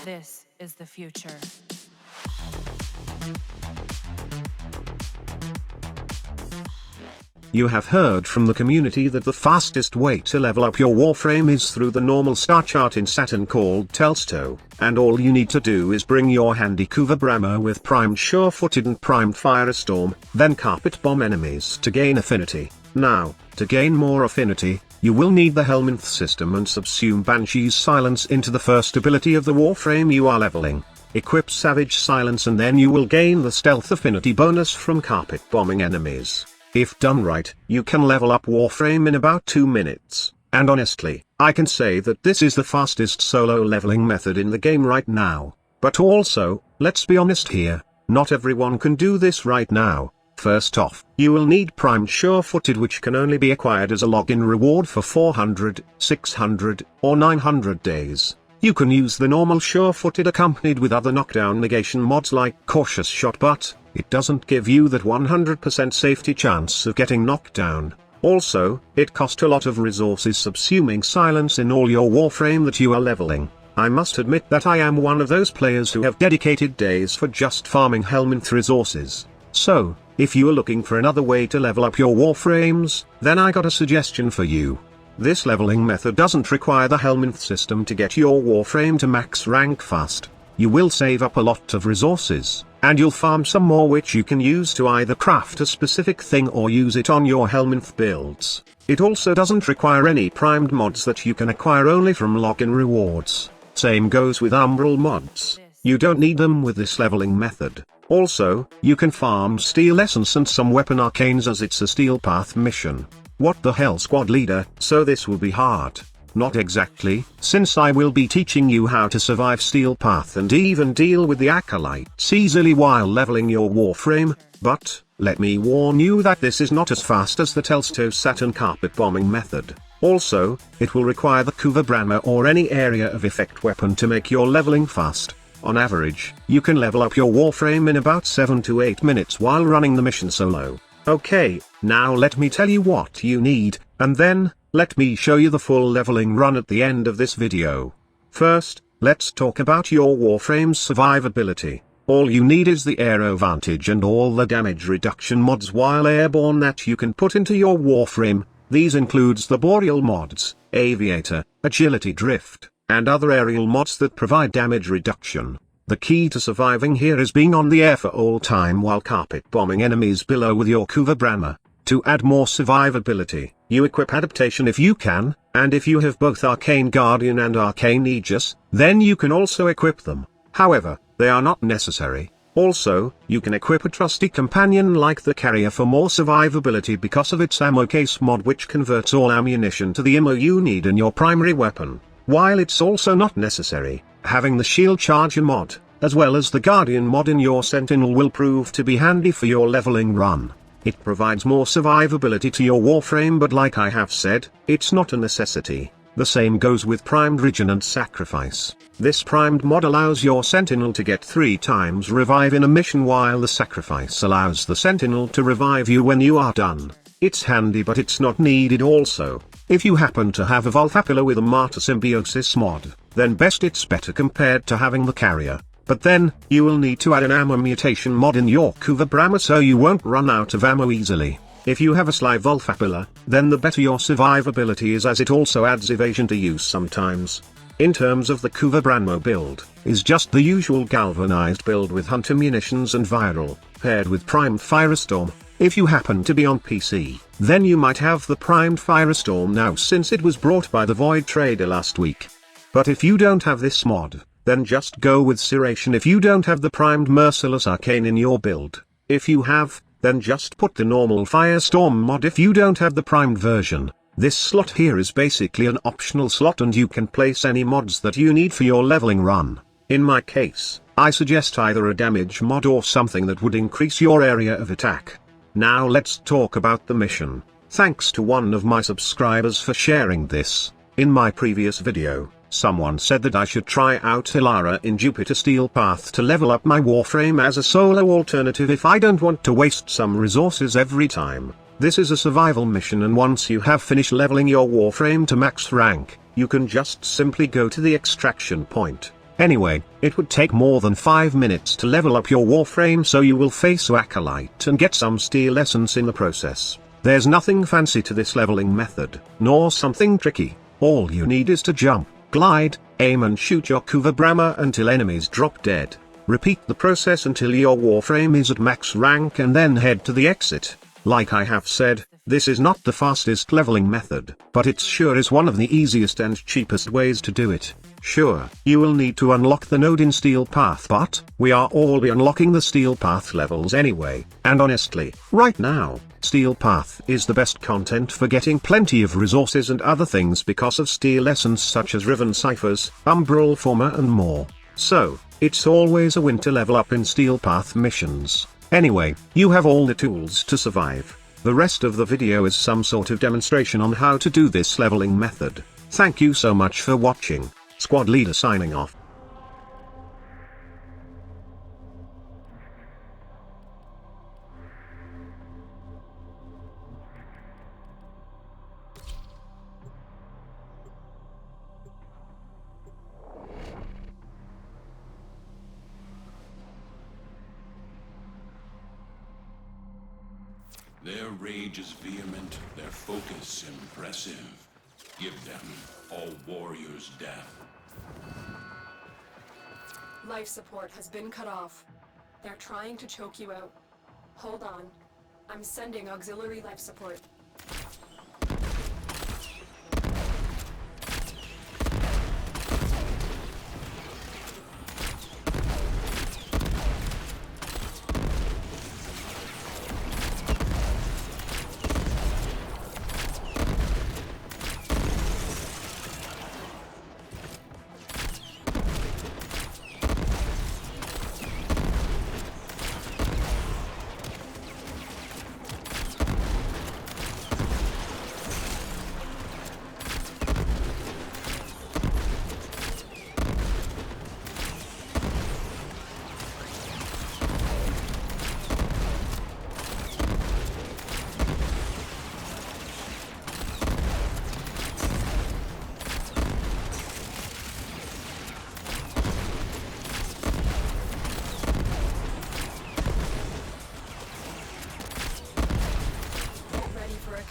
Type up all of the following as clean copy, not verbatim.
This is the future. You have heard from the community that the fastest way to level up your Warframe is through the normal star chart in Saturn called Telsto, and all you need to do is bring your handy Kuvabrammer with primed Sure-Footed and primed Firestorm, then carpet bomb enemies to gain affinity. Now, to gain more affinity, you will need the Helminth system and subsume Banshee's Silence into the first ability of the Warframe you are leveling. Equip Savage Silence and then you will gain the stealth affinity bonus from carpet bombing enemies. If done right, you can level up Warframe in about 2 minutes, and honestly, I can say that this is the fastest solo leveling method in the game right now. But also, let's be honest here, not everyone can do this right now. First off, you will need primed Sure-Footed, which can only be acquired as a login reward for 400, 600, or 900 days. You can use the normal Sure-Footed accompanied with other knockdown negation mods like Cautious Shot, but it doesn't give you that 100% safety chance of getting knocked down. Also, it costs a lot of resources subsuming silence in all your Warframe that you are leveling. I must admit that I am one of those players who have dedicated days for just farming Helminth resources. So, if you are looking for another way to level up your Warframes, then I got a suggestion for you. This leveling method doesn't require the Helminth system to get your Warframe to max rank fast. You will save up a lot of resources, and you'll farm some more which you can use to either craft a specific thing or use it on your Helminth builds. It also doesn't require any primed mods that you can acquire only from login rewards. Same goes with Umbral mods. You don't need them with this leveling method. Also, you can farm Steel Essence and some Weapon Arcanes as it's a Steel Path mission. What the hell, squad leader? So this will be hard. Not exactly, since I will be teaching you how to survive Steel Path and even deal with the Acolytes easily while leveling your Warframe, but, let me warn you that this is not as fast as the Telsto Saturn carpet bombing method. Also, it will require the Kuvabrammer or any area of effect weapon to make your leveling fast. On average, you can level up your Warframe in about 7 to 8 minutes while running the mission solo. Okay, now let me tell you what you need, and then, let me show you the full leveling run at the end of this video. First, let's talk about your Warframe's survivability. All you need is the Aero Vantage and all the damage reduction mods while airborne that you can put into your Warframe. These includes the Boreal mods, Aviator, Agility Drift, and other aerial mods that provide damage reduction. The key to surviving here is being on the air for all time while carpet bombing enemies below with your Kuvabrammer. To add more survivability, you equip Adaptation if you can, and if you have both Arcane Guardian and Arcane Aegis, then you can also equip them. However, they are not necessary. Also, you can equip a trusty companion like the Carrier for more survivability because of its ammo case mod, which converts all ammunition to the ammo you need in your primary weapon. While it's also not necessary, having the Shield Charger mod, as well as the Guardian mod in your Sentinel will prove to be handy for your leveling run. It provides more survivability to your Warframe, but like I have said, it's not a necessity. The same goes with Primed Regenerate Sacrifice. This primed mod allows your Sentinel to get 3 times revive in a mission, while the Sacrifice allows the Sentinel to revive you when you are done. It's handy, but it's not needed. Also, if you happen to have a Volfapilla with a Martyr Symbiosis mod, then best it's better compared to having the Carrier. But then, you will need to add an ammo mutation mod in your Kuvabrammer so you won't run out of ammo easily. If you have a Sly Volfapilla, then the better your survivability is, as it also adds evasion to use sometimes. In terms of the Kuvabrammer build, is just the usual galvanized build with hunter munitions and viral, paired with primed Firestorm. If you happen to be on PC, then you might have the primed Firestorm now since it was brought by the Void Trader last week. But if you don't have this mod, then just go with Serration if you don't have the primed Merciless Arcane in your build. If you have, then just put the normal Firestorm mod if you don't have the primed version. This slot here is basically an optional slot and you can place any mods that you need for your leveling run. In my case, I suggest either a damage mod or something that would increase your area of attack. Now let's talk about the mission. Thanks to one of my subscribers for sharing this. In my previous video, someone said that I should try out Ilara in Jupiter Steel Path to level up my Warframe as a solo alternative if I don't want to waste some resources every time. This is a survival mission, and once you have finished leveling your Warframe to max rank, you can just simply go to the extraction point, Anyway, it would take more than 5 minutes to level up your Warframe, so you will face Acolyte and get some steel essence in the process. There's nothing fancy to this leveling method, nor something tricky. All you need is to jump, glide, aim and shoot your Kuvabrammer until enemies drop dead. Repeat the process until your Warframe is at max rank and then head to the exit. Like I have said, this is not the fastest leveling method, but it sure is one of the easiest and cheapest ways to do it. Sure, you will need to unlock the node in Steel Path, but we are all unlocking the Steel Path levels anyway, and honestly, right now, Steel Path is the best content for getting plenty of resources and other things because of steel essence such as Riven Ciphers, Umbral Former and more. So, it's always a win to level up in Steel Path missions. Anyway, you have all the tools to survive. The rest of the video is some sort of demonstration on how to do this leveling method. Thank you so much for watching. Squad Leader signing off. Their rage is vehement, their focus impressive. Give them all warriors' death. Life support has been cut off. They're trying to choke you out. Hold on. I'm sending auxiliary life support.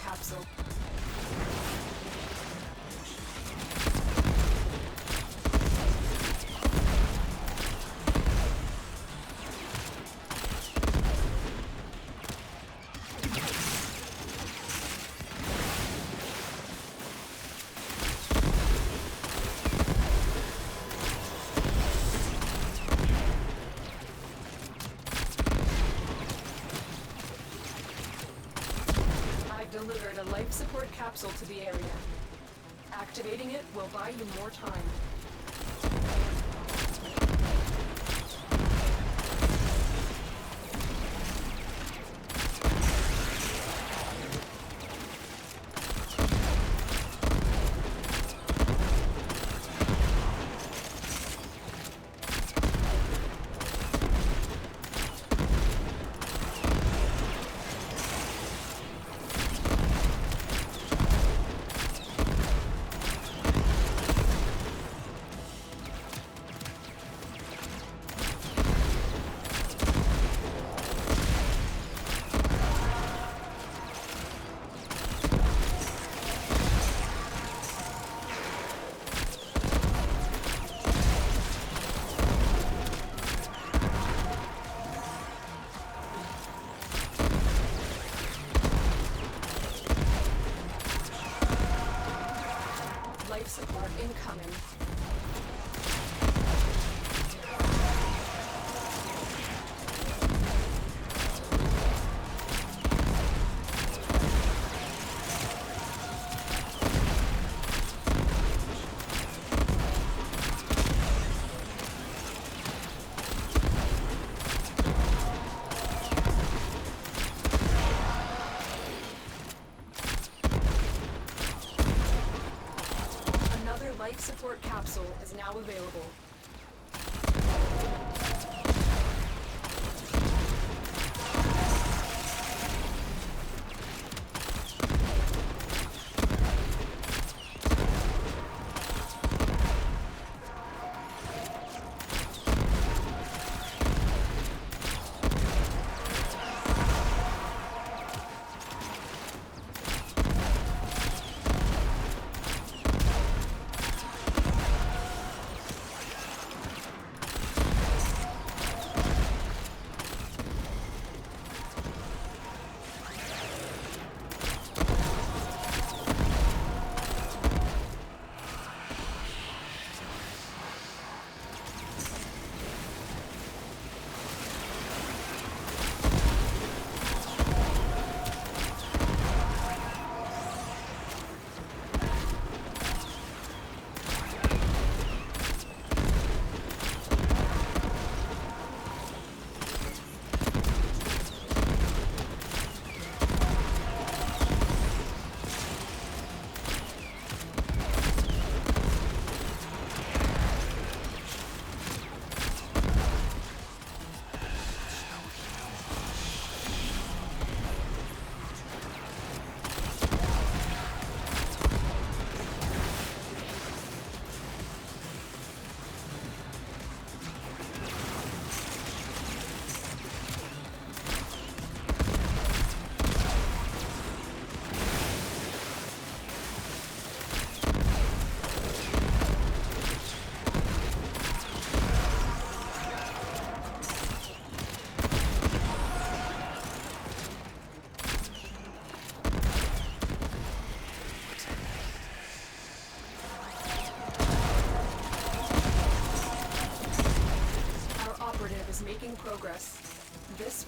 Capsule. Delivered a life support capsule to the area. Activating it will buy you more time. Life support incoming. Life support capsule is now available.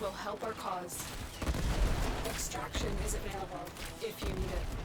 will help our cause. Extraction is available if you need it.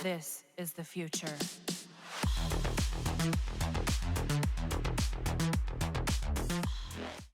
This is the future.